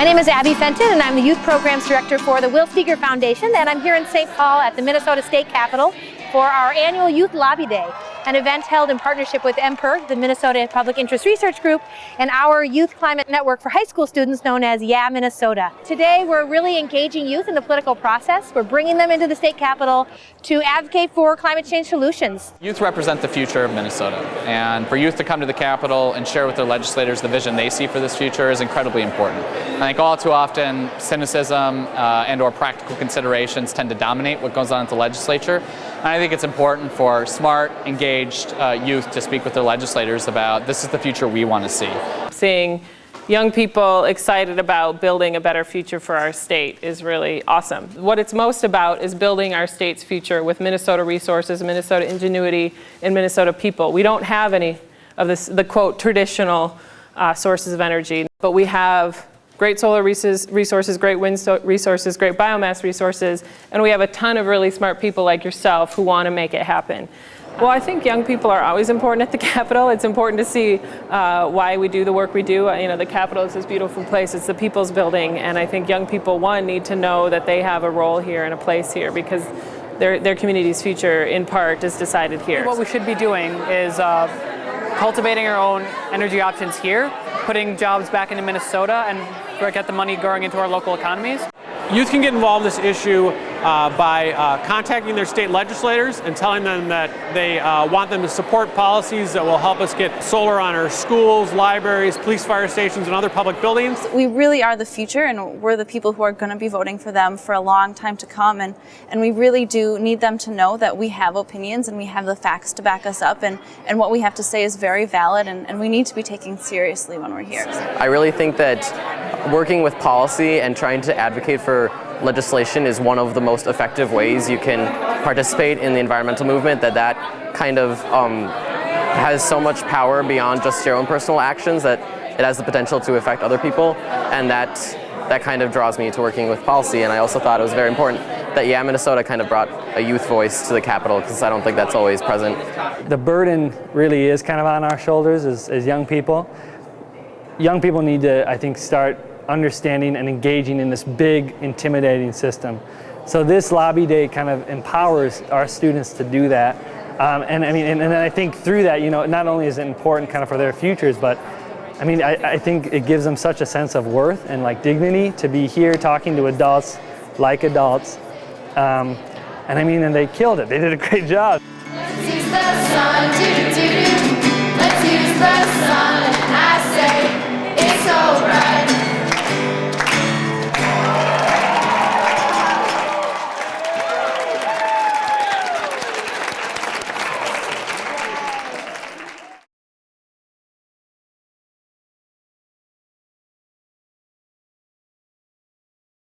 My name is Abby Fenton, and I'm the Youth Programs Director for the Will Steger Foundation, and I'm here in St. Paul at the Minnesota State Capitol for our annual Youth Lobby Day, an event held in partnership with MPIR, the Minnesota Public Interest Research Group, and our Youth Climate Network for high school students known as Yeah Minnesota. Today we're really engaging youth in the political process. We're bringing them into the state capitol to advocate for climate change solutions. Youth represent the future of Minnesota, and for youth to come to the Capitol and share with their legislators the vision they see for this future is incredibly important. I think all too often cynicism and or practical considerations tend to dominate what goes on at the legislature. And I think it's important for smart, engaged youth to speak with their legislators about this is the future we want to see. Seeing young people excited about building a better future for our state is really awesome. What it's most about is building our state's future with Minnesota resources, Minnesota ingenuity, and Minnesota people. We don't have any of this, the quote, traditional sources of energy, but we have great solar resources, great wind resources, great biomass resources, and we have a ton of really smart people like yourself who want to make it happen. Well, I think young people are always important at the Capitol. It's important to see why we do the work we do. You know, the Capitol is this beautiful place. It's the people's building, and I think young people, one, need to know that they have a role here and a place here because their community's future, in part, is decided here. What we should be doing is cultivating our own energy options here, putting jobs back into Minnesota, and get the money going into our local economies. Youth can get involved in this issue by contacting their state legislators and telling them that they want them to support policies that will help us get solar on our schools, libraries, police fire stations, and other public buildings. We really are the future, and we're the people who are going to be voting for them for a long time to come, and we really do need them to know that we have opinions and we have the facts to back us up, and what we have to say is very valid, and we need to be taken seriously when we're here. I really think that working with policy and trying to advocate for legislation is one of the most effective ways you can participate in the environmental movement, that kind of has so much power beyond just your own personal actions that it has the potential to affect other people, and that kind of draws me to working with policy. And I also thought it was very important that Yeah Minnesota kind of brought a youth voice to the Capitol, because I don't think that's always present. The burden really is kind of on our shoulders as young people. Young people need to, I think, start understanding and engaging in this big, intimidating system. So this lobby day kind of empowers our students to do that. And I think through that, you know, not only is it important kind of for their futures, but I mean, I think it gives them such a sense of worth and like dignity to be here talking to adults like adults. And they killed it. They did a great job. Let's use the sun, Let's use the sun. I say it's so bright.